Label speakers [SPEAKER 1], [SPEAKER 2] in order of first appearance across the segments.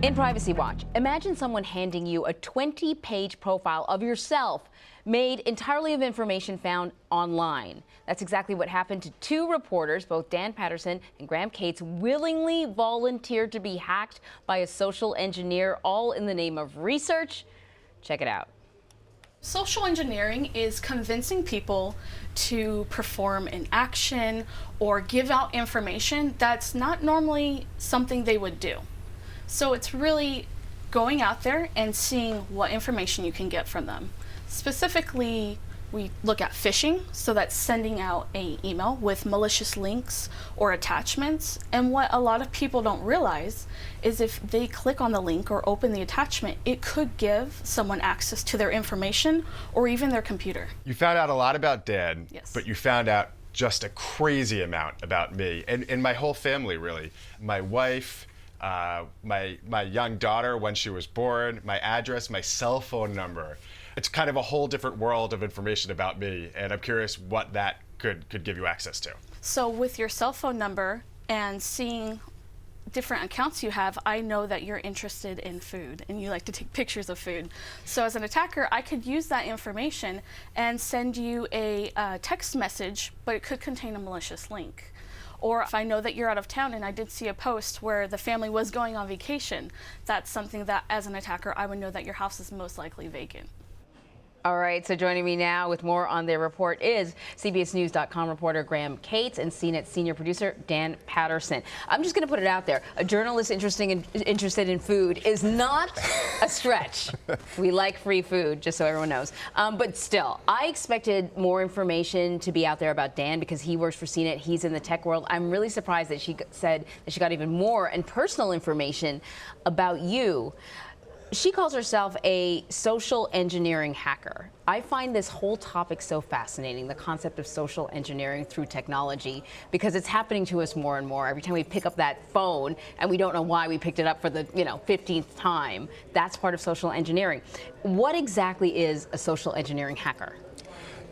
[SPEAKER 1] In Privacy Watch, imagine someone handing you a 20-page profile of yourself made entirely of information found online. That's exactly what happened to two reporters. Both Dan Patterson and Graham Kates willingly volunteered to be hacked by a social engineer, all in the name of research. Check it out.
[SPEAKER 2] Social engineering is convincing people to perform an action or give out information that's not normally something they would do. So it's really going out there and seeing what information you can get from them. Specifically, we look at phishing, so that's sending out an email with malicious links or attachments. And what a lot of people don't realize is if they click on the link or open the attachment, it could give someone access to their information or even their computer.
[SPEAKER 3] You found out a lot about Dan,
[SPEAKER 2] yes,
[SPEAKER 3] but you found out just a crazy amount about me and my whole family, really. My wife, my young daughter when she was born, my address, my cell phone number. It's kind of a whole different world of information about me, and I'm curious what that could give you access to.
[SPEAKER 2] So with your cell phone number and seeing different accounts you have, I know that you're interested in food and you like to take pictures of food. So as an attacker, I could use that information and send you a text message, but it could contain a malicious link. Or if I know that you're out of town and I did see a post where the family was going on vacation, that's something that as an attacker, I would know that your house is most likely vacant.
[SPEAKER 1] All right, so joining me now with more on their report is CBSNews.com reporter Graham Kates and CNET senior producer Dan Patterson. I'm just going to put it out there. A journalist interested in food is not a stretch. We like free food, just so everyone knows. But still, I expected more information to be out there about Dan because he works for CNET. He's in the tech world. I'm really surprised that she said that she got even more and personal information about you. She calls herself a social engineering hacker. I find this whole topic so fascinating, the concept of social engineering through technology, because it's happening to us more and more. Every time we pick up that phone and we don't know why we picked it up for the 15th time, that's part of social engineering. What exactly is a social engineering hacker?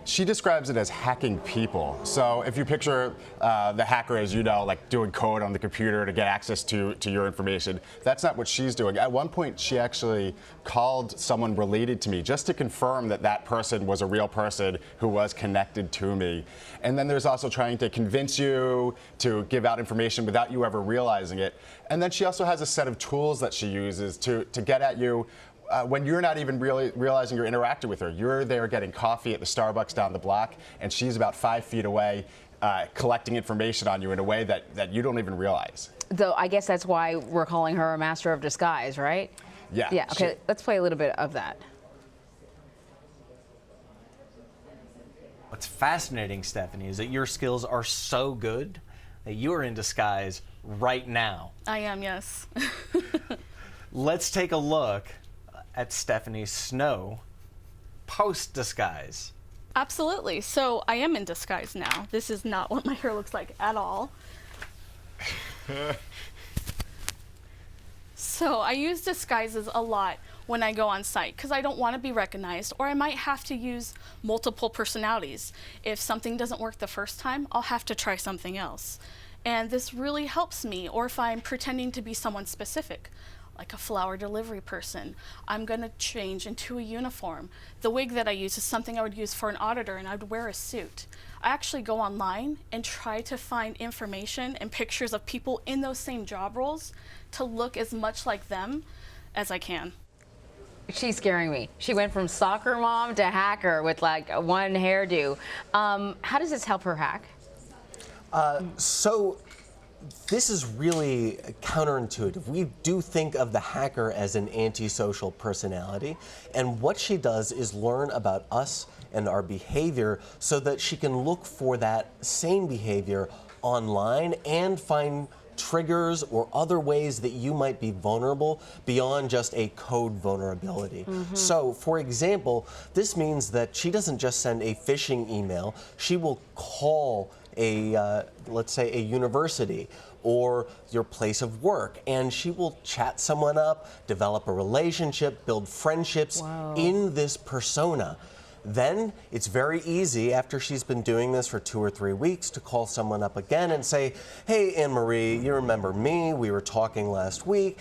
[SPEAKER 3] She describes it as hacking people. So if you picture the hacker, as you know, like doing code on the computer to get access to your information, that's not what she's doing. At one point, she actually called someone related to me just to confirm that that person was a real person who was connected to me. And then there's also trying to convince you to give out information without you ever realizing it. And then she also has a set of tools that she uses to get at you when you're not even really realizing you're interacting with her. You're there getting coffee at the Starbucks down the block, and she's about 5 feet away collecting information on you in a way that you don't even realize.
[SPEAKER 1] Though I guess that's why we're calling her a master of disguise, right?
[SPEAKER 3] Yeah.
[SPEAKER 1] Yeah, okay, let's play a little bit of that.
[SPEAKER 4] What's fascinating, Stephanie, is that your skills are so good that you are in disguise right now.
[SPEAKER 2] I am, yes.
[SPEAKER 4] Let's take a look at Stephanie Snow post-disguise.
[SPEAKER 2] Absolutely. So I am in disguise now. This is not what my hair looks like at all. So I use disguises a lot when I go on site because I don't want to be recognized, or I might have to use multiple personalities. If something doesn't work the first time, I'll have to try something else. And this really helps me, or if I'm pretending to be someone specific, like a flower delivery person, I'm going to change into a uniform. The wig that I use is something I would use for an auditor, and I would wear a suit. I actually go online and try to find information and pictures of people in those same job roles to look as much like them as I can.
[SPEAKER 1] She's scaring me. She went from soccer mom to hacker with like one hairdo. How does this help her hack?
[SPEAKER 5] So this is really counterintuitive. We do think of the hacker as an antisocial personality, and what she does is learn about us and our behavior so that she can look for that same behavior online and find triggers or other ways that you might be vulnerable beyond just a code vulnerability. So, for example, this means that she doesn't just send a phishing email, she will call let's say a university or your place of work, and she will chat someone up, develop a relationship, build friendships in this persona. Then it's very easy, after she's been doing this for 2 or 3 weeks, to call someone up again and say, hey, Anne-Marie, you remember me? We were talking last week.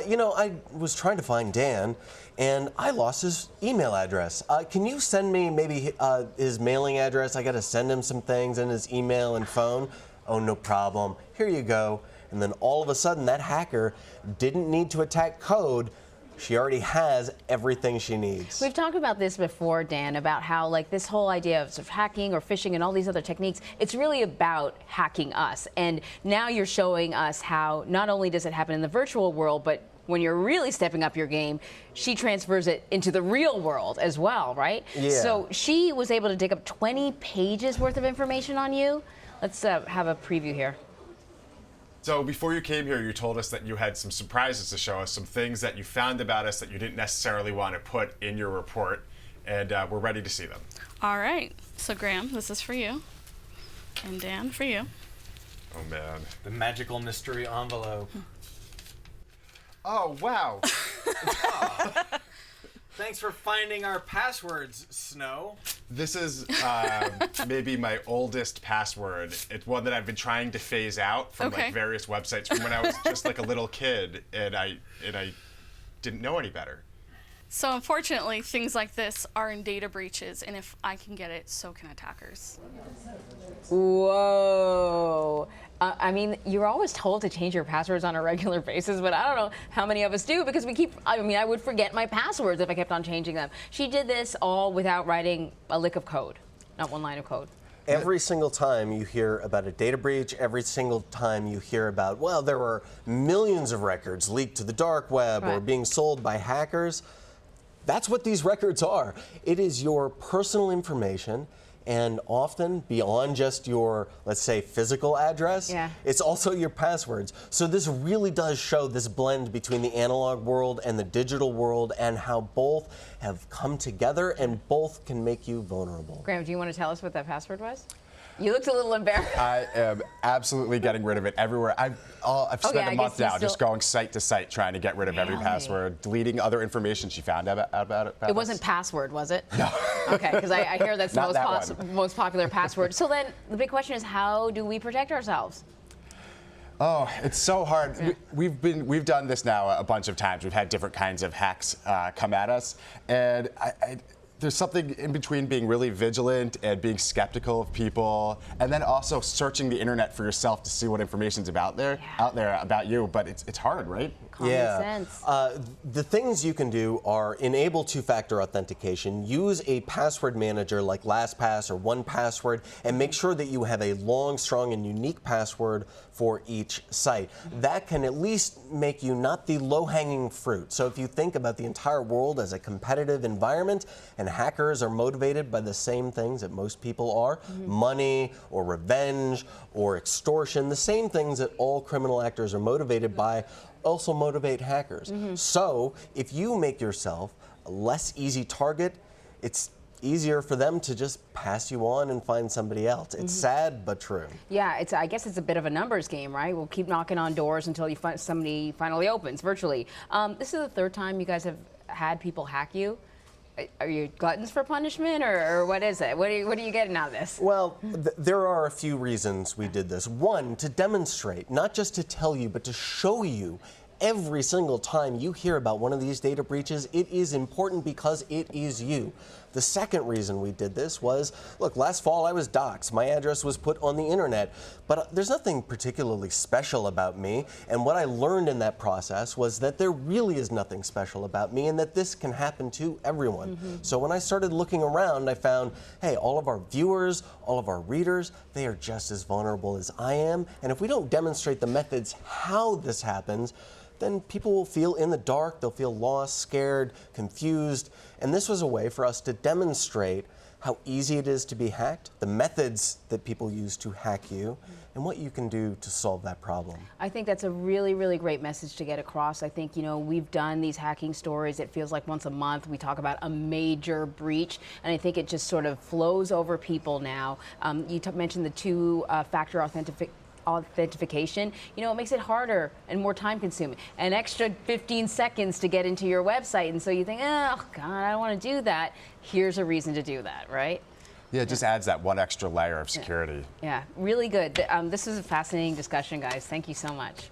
[SPEAKER 5] You know, I was trying to find Dan, and I lost his email address. Can you send me maybe his mailing address? I got to send him some things and his email and phone. Oh, no problem. Here you go. And then all of a sudden, that hacker didn't need to attack code. She already has everything she needs.
[SPEAKER 1] We've talked about this before, Dan, about how like this whole idea of sort of hacking or phishing and all these other techniques, it's really about hacking us. And now you're showing us how not only does it happen in the virtual world, but when you're really stepping up your game, she transfers it into the real world as well, right?
[SPEAKER 5] Yeah.
[SPEAKER 1] So she was able to dig up 20 pages worth of information on you. Let's have a preview here.
[SPEAKER 3] So before you came here, you told us that you had some surprises to show us, some things that you found about us that you didn't necessarily want to put in your report, and we're ready to see them.
[SPEAKER 2] All right. So Graham, this is for you. And Dan, for you.
[SPEAKER 3] Oh, man.
[SPEAKER 4] The magical mystery envelope.
[SPEAKER 3] Oh, wow.
[SPEAKER 4] Thanks for finding our passwords, Snow.
[SPEAKER 3] This is maybe my oldest password. It's one that I've been trying to phase out from like various websites from when I was just like a little kid, and I didn't know any better.
[SPEAKER 2] So unfortunately, things like this are in data breaches, and if I can get it, so can attackers.
[SPEAKER 1] Whoa. I mean, you're always told to change your passwords on a regular basis, but I don't know how many of us do, because I would forget my passwords if I kept on changing them. She did this all without writing a lick of code, not one line of code.
[SPEAKER 5] Every single time you hear about a data breach, every single time you hear about, well, there were millions of records leaked to the dark web or being sold by hackers, that's what these records are. It is your personal information, and often beyond just your, let's say, physical address, it's also your passwords. So this really does show this blend between the analog world and the digital world, and how both have come together and both can make you vulnerable.
[SPEAKER 1] Graham, do you want to tell us what that password was? You looked a little embarrassed.
[SPEAKER 3] I am absolutely getting rid of it everywhere. I've spent a month now just going site to site trying to get rid of every password, deleting other information she found about it.
[SPEAKER 1] It wasn't password, was it?
[SPEAKER 3] No.
[SPEAKER 1] Okay, because I hear that's
[SPEAKER 3] Not
[SPEAKER 1] the most popular password. So then the big question is, how do we protect ourselves?
[SPEAKER 3] Oh, it's so hard. Yeah. We've done this now a bunch of times. We've had different kinds of hacks come at us, and there's something in between being really vigilant and being skeptical of people, and then also searching the internet for yourself to see what information's out there about you. But it's hard, right?
[SPEAKER 1] Common sense.
[SPEAKER 5] The things you can do are enable two-factor authentication, use a password manager like LastPass or 1Password, and make sure that you have a long, strong, and unique password for each site. That can at least make you not the low-hanging fruit. So if you think about the entire world as a competitive environment, and hackers are motivated by the same things that most people are, money or revenge or extortion, the same things that all criminal actors are motivated by, also motivate hackers. So if you make yourself a less easy target, it's easier for them to just pass you on and find somebody else. It's sad, but true.
[SPEAKER 1] Yeah, I guess it's a bit of a numbers game, right? We'll keep knocking on doors until somebody finally opens virtually. This is the third time you guys have had people hack you. Are you gluttons for punishment, or what is it? What are you getting out of this?
[SPEAKER 5] Well, there are a few reasons we did this. One, to demonstrate, not just to tell you, but to show you. Every single time you hear about one of these data breaches, it is important because it is you. The second reason we did this was, look, last fall I was doxxed. My address was put on the internet, but there's nothing particularly special about me. And what I learned in that process was that there really is nothing special about me, and that this can happen to everyone. So when I started looking around, I found, hey, all of our viewers, all of our readers, they are just as vulnerable as I am. And if we don't demonstrate the methods how this happens, then people will feel in the dark, they'll feel lost, scared, confused. And this was a way for us to demonstrate how easy it is to be hacked, the methods that people use to hack you, and what you can do to solve that problem.
[SPEAKER 1] I think that's a really, really great message to get across. I think, we've done these hacking stories. It feels like once a month we talk about a major breach, and I think it just sort of flows over people now. You mentioned the two-factor authentication, you know, it makes it harder and more time consuming. An extra 15 seconds to get into your website, and so you think, oh God, I don't want to do that. Here's a reason to do that, right?
[SPEAKER 3] Yeah, it just adds that one extra layer of security.
[SPEAKER 1] Yeah, really good. This is a fascinating discussion, guys. Thank you so much.